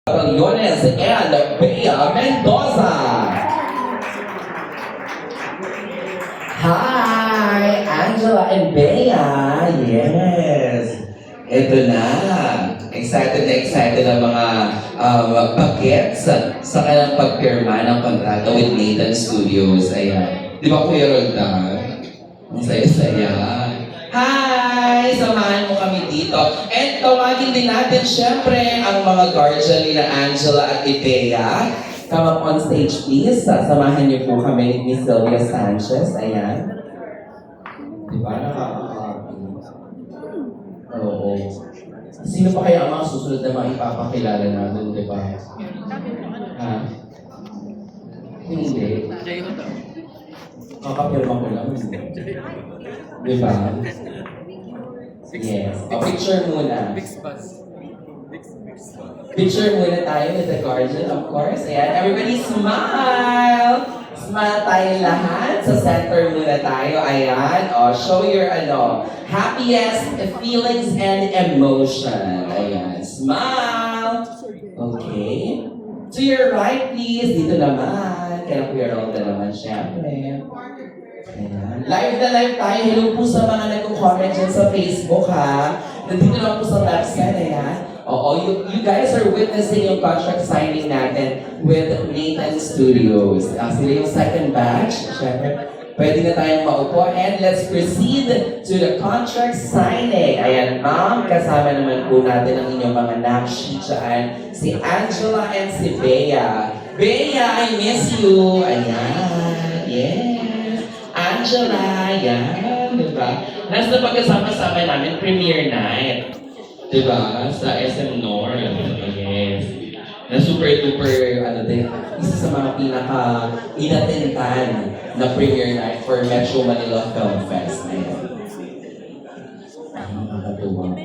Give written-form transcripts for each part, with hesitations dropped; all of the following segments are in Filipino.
Batallones and Bea Mendoza. Hi, Angela and Bea. Yes. Ito na. Excited ang mga bagets sa kanilang pagpirma ng kontrata with Nathan Studios. Ayan. Di ba Kuya Roldan? Ang saya-saya. Hi! Samahan mo kami dito. And tawagin din natin syempre ang mga guardian ni Angela at Bea. Come up on stage please. Samahan niyo po kami ni Sylvia Sanchez. Ayan. Diba? Nakaka-happy. Oo. Sino pa kaya ang mga susunod na mga ipapakilala natin, di ba? Ha? Hindi. Kakapirma ko lang. Di ba? Yes. Picture muna. Picture muna tayo with the guardian, of course. Ayan, everybody smile! Smile tayo lahat. Sa center muna tayo. Ayan. O, show your happiest feelings and emotion. Ayan. Smile! Okay. To your right, please. Dito naman. Kaya Kuya Roldan naman, syempre. Ayan. Live na live tayo. Hello po sa mga nagko-comment dyan sa Facebook, ha? Nandito lang po sa website, ayan. Oo, you guys are witnessing yung contract signing natin with Nathan Studios. Sila yung second batch. Siyempre, pwede na tayong maupo. And let's proceed to the contract signing. Ayan, ma'am, kasama naman po natin ang inyong mga nakshi dyan. Si Angela and si Bea. Bea, I miss you. Ayan, yes. Angela, yan. Diba? Nasa pagkasama-sama namin, premiere night. Diba? Sa SM North. Yes. Na super-duper, din, isa sa mga pinaka-inatentan na premiere night for Metro Manila Film Fest. Ayan. Nakakatuwa.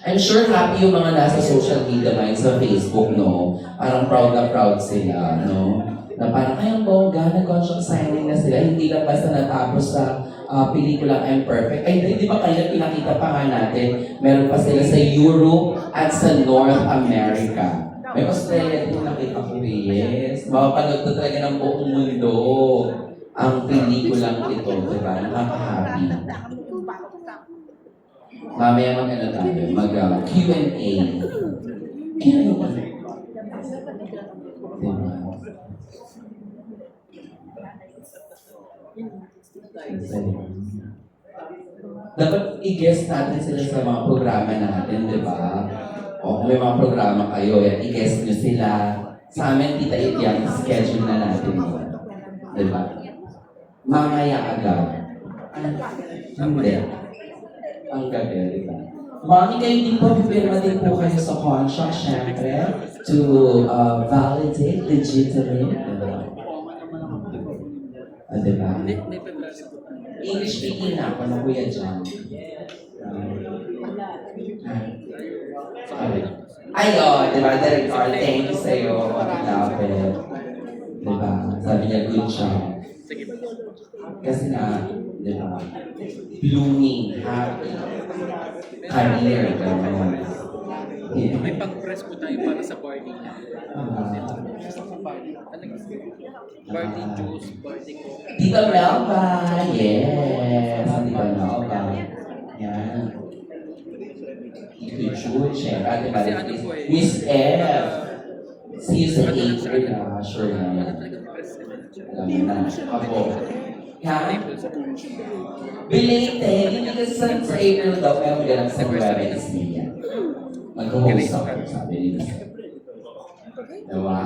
I'm sure happy yung mga nasa social media line sa Facebook, no? Parang proud na proud sila, no? Na parang, ay, ang bongga, nag-contract signing na sila. Hindi lang basta natapos sa pelikulang I'm Perfect. Ay, di ba kayo pinakita pa nga natin, meron pa sila sa Europe at sa North America. May Australia din nakita ko, yes. Mapapanood na talaga ng buong mundo ang pelikulang ito, di ba? Nakaka-happy. Mamaya tayo, mag-Q&A. Diba? Dapat i-guest natin sila sa mga programa natin, di ba? O kung may mga programa kayo, yan, i-guest nyo sila. Sa amin, Tita Itiang, schedule na natin yun. Di ba? Mamaya agad. Hindi. Ang gabi, di ba? Mami, kayo din po, pipirma din po kayo sa contract, syempre, to validate, legitimate, di ba? Diba? English speaking na ako na kuya dyan. Diba? Direct Carl, thank you sa'yo. Love it. Diba? Sabi niya, good job. Kasi nga, diba? Blooming, happy, career, gano'n. May pag-press po tayo para sa party niya. Party juice, party coffee. Tita Melba, yes. Tita Melba. Yan. Tito Jude, syempre. Miss F. See you sa April na. Sure na. Alam mo na. Ako. Ha? Belated. Hindi kasi sa April daw, pero ganang sa Gravis niya. Mag-host ako, sabi nila. Diba?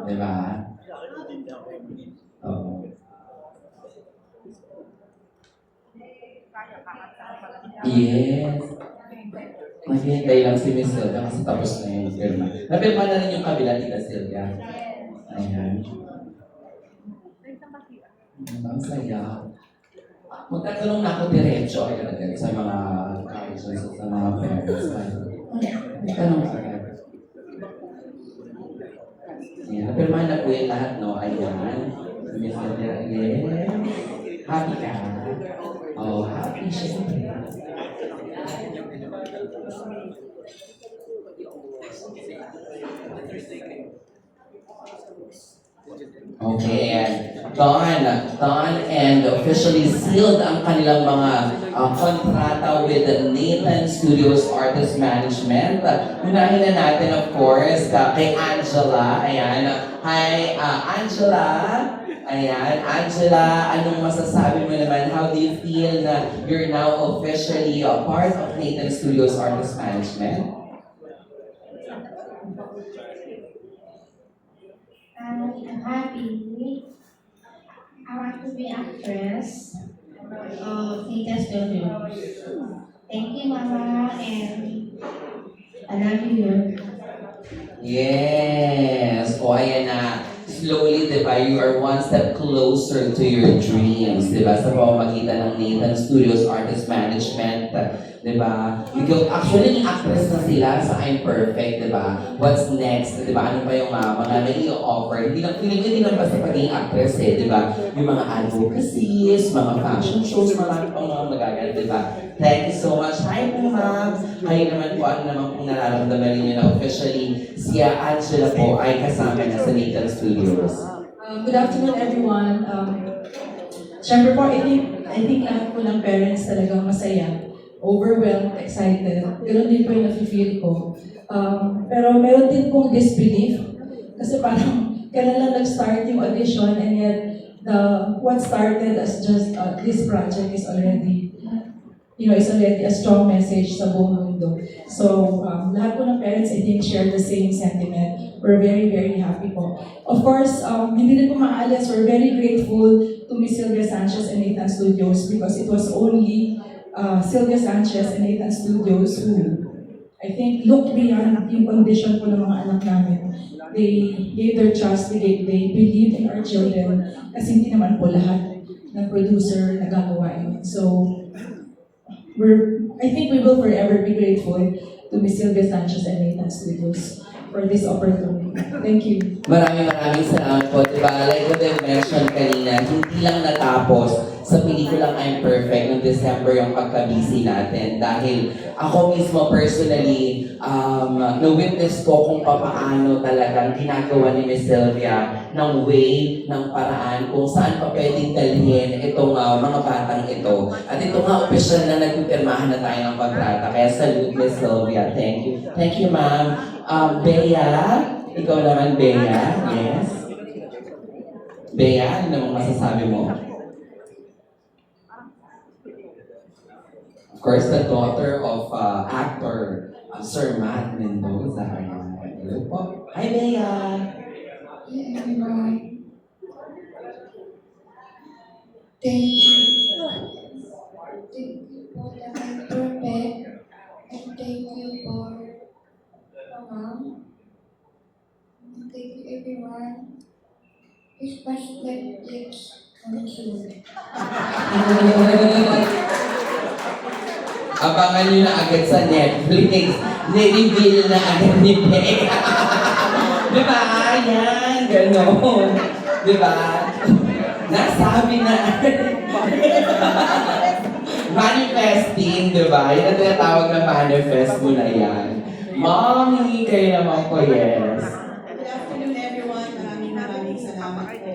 Diba? Oo. Yes. Maghihintay lang si Miss Sylvia kasi tapos na yung firma. Napirma na rin yung kabila, Tita Sylvia. Ayan. Ang saya. Magtatanong na ako diretso agad-agad sa mga colleges sa mga parents. Tanong agad. Ayan. Napirma na po yung lahat, no? Ayan. Miss Sylvia, yes. Happy ka? Oh, happy siya. Okay, and Don and officially sealed ang kanilang mga kontrata with Nathan Studios Artist Management. Unahin na natin, of course, kay Angela. Ayan. Hi, Angela. Ayan, Angela, anong masasabi mo naman? How do you feel na you're now officially a part of Nathan Studios Artist Management? I'm happy. I want to be actress of Nita Studios. Thank you, Mama, and I love you. Yes! O ayan na. Slowly, di ba, you are one step closer to your dreams, di ba? Sa pamamagitan ng Nathan Studios Artist Management, di ba? Ikaw, actually, actress na sila sa I'm Perfect, di ba? What's next, di ba? Ano pa yung mga may i-offer? Hindi lang basta pagiging actress eh, di ba? Yung mga advocacies, mga fashion shows, marami pang mga magagal, di ba? Thank you so much. Hi po, ma'am. Kayo naman po, ano naman pong nararamdaman ninyo na officially si Angela po ay kasama na sa Nathan Studios. Good afternoon, everyone. Siyempre po, I think lahat po ng parents talagang masaya, overwhelmed, excited. Ganun din po yung nafe-feel ko. Pero meron din pong disbelief kasi parang kailan lang nag-start yung audition and yet what started as just this project is already it's already a strong message sa buong mundo. So, lahat po ng parents, I think, share the same sentiment. We're very, very happy po. Of course, hindi rin po maalis, we're very grateful to Miss Sylvia Sanchez and Nathan Studios because it was only Sylvia Sanchez and Nathan Studios who, I think, looked beyond yung condition po ng mga anak namin. They gave their trust, they believed in our children kasi hindi naman po lahat ng producer nagagawa yun. So, I think we will forever be grateful to Miss Sylvia Sanchez and Nathan Studios for this opportunity. Thank you. Maraming salamat po. Diba, like what I mentioned kanina, hindi lang natapos sa pelikulang I'm Perfect noong December yung pagka-busy natin. Dahil ako mismo personally, na-witness ko kung paano talagang ginagawa ni Miss Sylvia ng way, ng paraan, kung saan pa pwedeng dalhin itong mga batang ito. At ito nga, opisyal na nagpipirmahan na tayo ng kontrata. Kaya salute Miss Sylvia. Thank you. Thank you, ma'am. Bea, ikaw naman, Bea. Yes. Bea, ano namang masasabi mo? Of course, the daughter of actor Sir Matt Mendoza. Hello po. Hi, Bea. Hey, everyone. Thank you. Thank you for the perfect. And thank you for Mom. Thank you, everyone. Please watch Netflix coming soon. Abangan nyo na agad sa Netflix. Nireveal na agad ni Bea. Diba? Yan, gano'n. Diba? Nasabi na. Manifesting, diba? Yan ang tinatawag na manifest mo na yan. Mommy, kayo naman po, yes. Good afternoon, everyone. Maraming salamat po.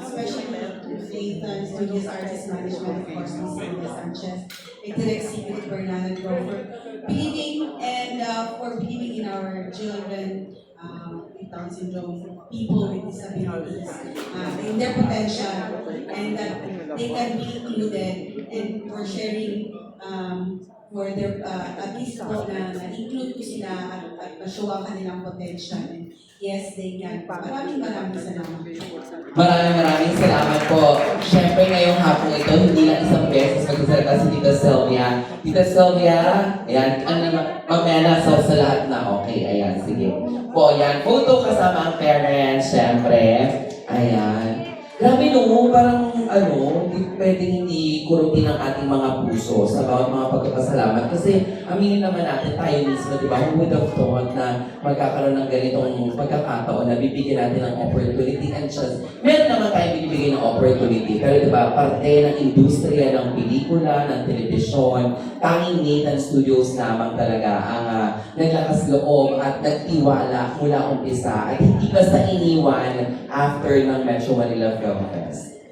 Especially to Nathan Studios Artist Management, of course, Ms. Sylvia Sanchez, and Direct Secret Bernardo for believing and for believing in our children with Down syndrome, people with disabilities, in their potential, and that they can be included, and for sharing for their, at least po na-include ko sila at ma-show ang kanilang potential. And yes, they can. Maraming salamat. Maraming salamat po. Siyempre ngayong hapon ito, hindi lang isang beses magsasalita si Tita Sylvia. Tita Sylvia, ayan, mamaya na sa lahat na okay. Ayan, sige. Po, ayan, photo kasama ang parents, siyempre. Ayan. Grabe no, parang hindi pwedeng hindi kurutin ang ating mga puso sa bawat mga pagpapasalamat. Kasi aminin naman natin tayo mismo, di ba? Who would have thought na magkakaroon ng ganitong pagkakataon na bibigyan natin ng opportunity and chance. Meron naman tayong binibigay ng opportunity. Pero di ba, parte ng industriya ng pelikula, ng telebisyon, tanging Nathan Studios lamang talaga ang naglakas loob at nagtiwala mula umpisa at hindi basta iniwan after ng Metro Manila Film Fest.